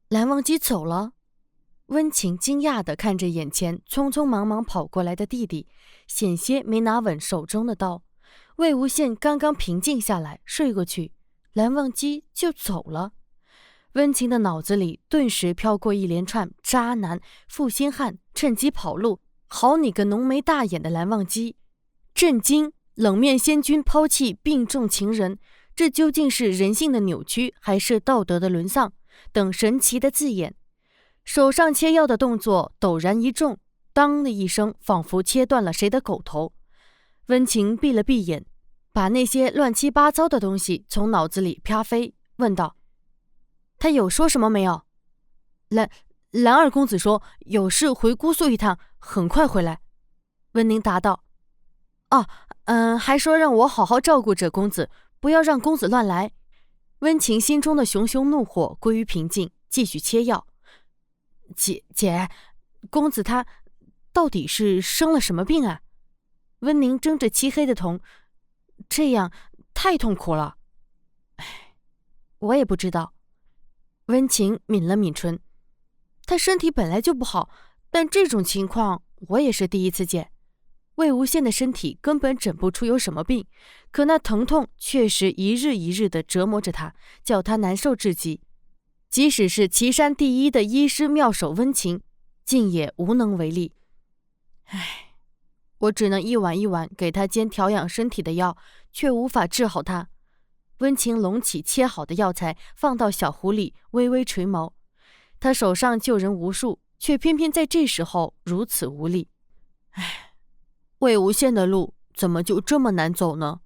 蓝忘机走了。温情惊讶地看着眼前匆匆忙忙跑过来的弟弟，险些没拿稳手中的刀。魏无羡刚刚平静下来，睡过去，蓝忘机就走了。温情的脑子里顿时飘过一连串渣男、负心汉、趁机跑路，好你个浓眉大眼的蓝忘机！震惊，冷面仙君抛弃病重情人，这究竟是人性的扭曲，还是道德的沦丧？等神奇的字眼。手上切药的动作陡然一重，当的一声，仿佛切断了谁的狗头。温情闭了闭眼，把那些乱七八糟的东西从脑子里啪飞，问道：他有说什么没有？蓝二公子说有事回姑苏一趟，很快回来。温宁答道：还说让我好好照顾着公子，不要让公子乱来。温情心中的熊熊怒火归于平静，继续切药。姐，公子他到底是生了什么病啊？温宁睁着漆黑的瞳，这样太痛苦了。我也不知道。温情抿了抿唇，他身体本来就不好，但这种情况我也是第一次见。魏无羡的身体根本诊不出有什么病，可那疼痛确实一日一日地折磨着他，叫他难受至极。即使是岐山第一的医师妙手温情，竟也无能为力。我只能一碗一碗给他煎调养身体的药，却无法治好他。温情拢起切好的药材，放到小壶里，微微垂眸。他手上救人无数，却偏偏在这时候如此无力。魏无羡的路怎么就这么难走呢？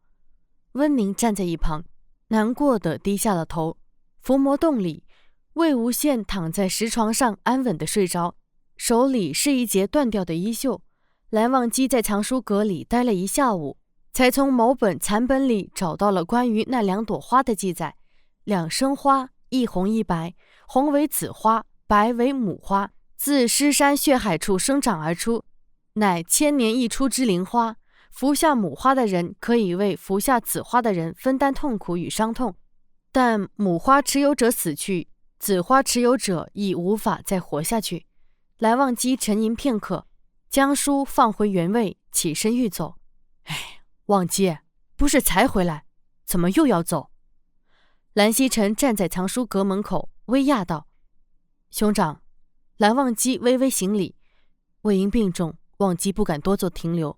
温宁站在一旁，难过的低下了头。伏魔洞里，魏无羡躺在石床上安稳地睡着，手里是一截断掉的衣袖。蓝忘机在藏书阁里待了一下午，才从某本残本里找到了关于那2朵花的记载。2生花，一红一白，红为子花，白为母花，自尸山血海处生长而出，乃千年一出之灵花。服下母花的人可以为服下子花的人分担痛苦与伤痛，但母花持有者死去，子花持有者已无法再活下去。蓝忘机沉吟片刻，将书放回原位，起身欲走。忘机，不是才回来，怎么又要走？蓝曦臣站在藏书阁门口，微讶道：兄长。蓝忘机微微行礼，为因病重，忘机不敢多做停留。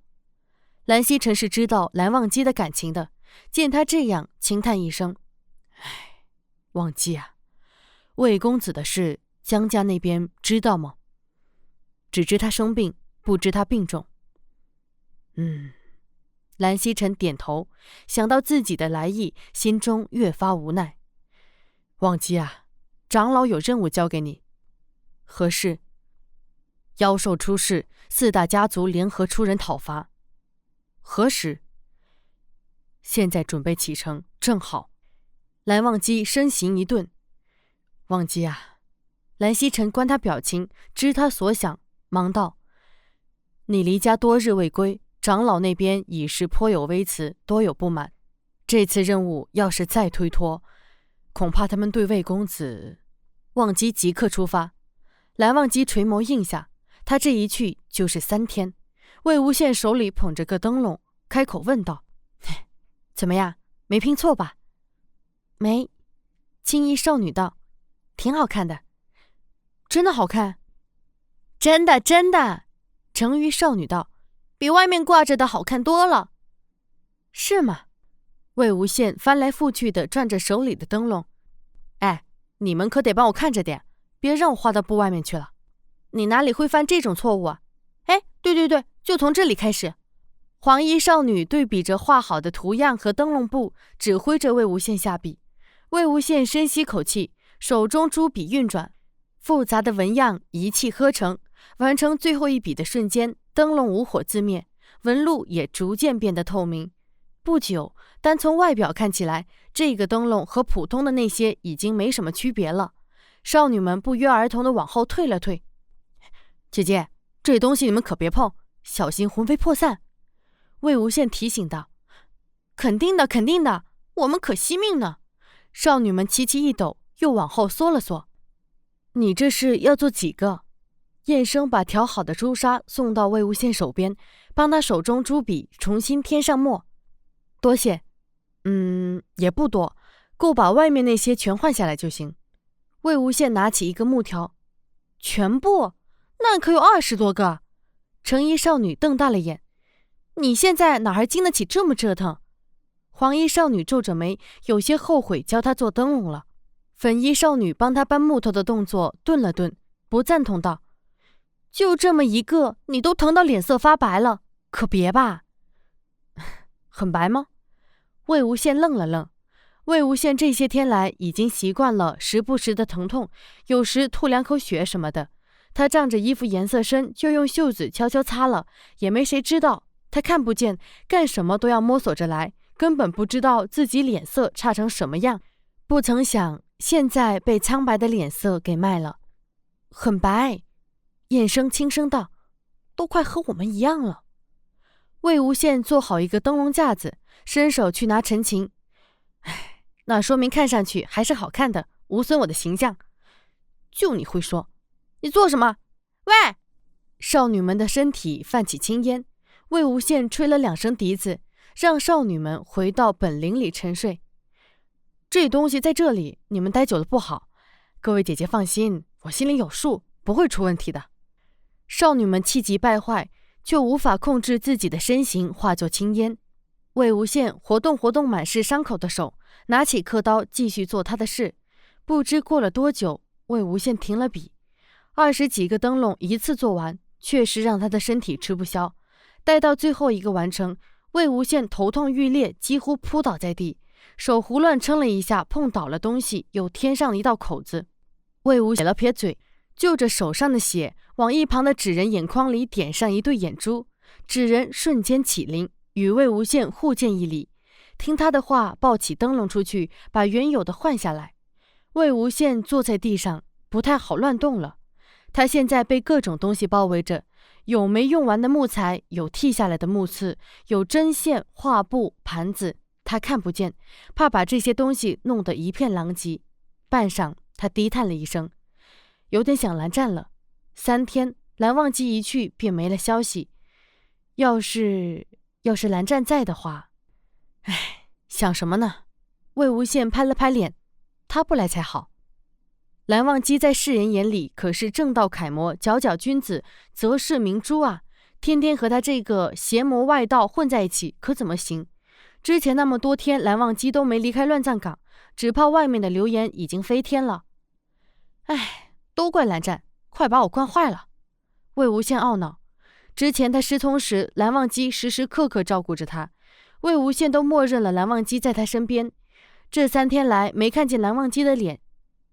蓝曦臣是知道蓝忘机的感情的，见他这样，轻叹一声：忘机啊，魏公子的事，江家那边知道吗？只知他生病，不知他病重。蓝曦臣点头，想到自己的来意，心中越发无奈。忘机啊，长老有任务交给你。何事？妖兽出事，4大家族联合出人讨伐。何时？现在准备启程，正好。蓝忘机身形一顿。忘机啊，蓝曦臣观他表情，知他所想，忙道：你离家多日未归，长老那边已是颇有微词，多有不满。这次任务要是再推脱，恐怕他们对魏公子……忘机即刻出发。蓝忘机垂眸应下，他这一去就是3天。魏无羡手里捧着个灯笼，开口问道：怎么样，没拼错吧？没。青衣少女道：挺好看的。真的好看？真的真的。成鱼少女道：比外面挂着的好看多了。是吗？魏无羡翻来覆去地转着手里的灯笼。你们可得帮我看着点，别让我画到布外面去了。你哪里会犯这种错误啊？对，就从这里开始。黄衣少女对比着画好的图样和灯笼布，指挥着魏无羡下笔。魏无羡深吸口气，手中朱笔运转，复杂的纹样一气呵成。完成最后一笔的瞬间，灯笼无火自灭，纹路也逐渐变得透明。不久，单从外表看起来，这个灯笼和普通的那些已经没什么区别了。少女们不约而同地往后退了退。姐姐，这东西你们可别碰，小心魂飞魄散。魏无羡提醒道。肯定的，肯定的，我们可惜命呢。少女们齐齐一抖，又往后缩了缩。你这是要做几个？燕生把调好的朱砂送到魏无羡手边，帮他手中朱笔重新添上墨。多些。也不多，够把外面那些全换下来就行。魏无羡拿起一个木条。全部？那可有20多个。橙衣少女瞪大了眼。你现在哪还经得起这么折腾？黄衣少女皱着眉，有些后悔教她做灯笼了。粉衣少女帮她搬木头的动作顿了顿，不赞同道：就这么一个，你都疼到脸色发白了，可别吧？很白吗？魏无羡愣了愣。魏无羡这些天来已经习惯了时不时的疼痛，有时吐2口血什么的。他仗着衣服颜色深，就用袖子悄悄擦了，也没谁知道。他看不见，干什么都要摸索着来，根本不知道自己脸色差成什么样。不曾想，现在被苍白的脸色给卖了。很白。燕生轻声道：都快和我们一样了。魏无羡做好一个灯笼架子，伸手去拿陈琴。那说明看上去还是好看的，无损我的形象。就你会说。你做什么？喂！少女们的身体泛起青烟。魏无羡吹了2声笛子，让少女们回到本林里沉睡。这东西在这里，你们待久了不好。各位姐姐放心，我心里有数，不会出问题的。少女们气急败坏，却无法控制自己的身形化作青烟。魏无羡活动活动满是伤口的手，拿起刻刀继续做他的事。不知过了多久，魏无羡停了笔。20几个灯笼一次做完，确实让他的身体吃不消。待到最后一个完成，魏无羡头痛欲裂，几乎扑倒在地，手胡乱撑了一下，碰倒了东西，又添上了一道口子。魏无羡撇嘴，就着手上的血，往一旁的纸人眼眶里点上一对眼珠。纸人瞬间起灵，与魏无羡互见一礼，听他的话，抱起灯笼出去，把原有的换下来。魏无羡坐在地上，不太好乱动了。他现在被各种东西包围着，有没用完的木材，有剃下来的木刺，有针线、画布、盘子，他看不见，怕把这些东西弄得一片狼藉。半晌，他低叹了一声，有点想蓝湛了。3天，蓝忘机一去便没了消息。要是蓝湛在的话，想什么呢？魏无羡拍了拍脸，他不来才好。蓝忘机在世人眼里可是正道楷模，佼佼君子，择世明珠啊！天天和他这个邪魔外道混在一起，可怎么行？之前那么多天，蓝忘机都没离开乱葬岗，只怕外面的流言已经飞天了。都怪蓝湛，快把我惯坏了！魏无羡懊恼。之前他失聪时，蓝忘机时时刻刻照顾着他，魏无羡都默认了蓝忘机在他身边。这3天来，没看见蓝忘机的脸，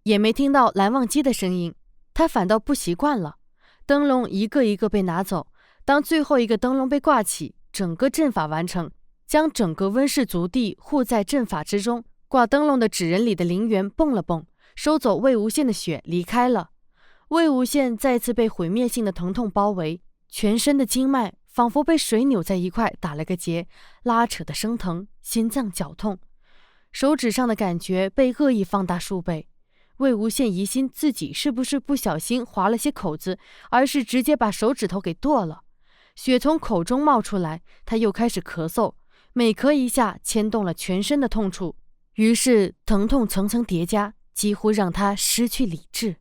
也没听到蓝忘机的声音，他反倒不习惯了。灯笼一个一个被拿走，当最后一个灯笼被挂起，整个阵法完成，将整个温氏族地护在阵法之中。挂灯笼的纸人里的灵元蹦了蹦，收走魏无羡的血，离开了。魏无羡再次被毁灭性的疼痛包围，全身的经脉仿佛被水扭在一块，打了个结，拉扯的生疼，心脏绞痛。手指上的感觉被恶意放大数倍。魏无羡疑心自己是不是不小心划了些口子，而是直接把手指头给剁了。血从口中冒出来，他又开始咳嗽，每咳一下牵动了全身的痛处，于是疼痛层层叠加，几乎让他失去理智。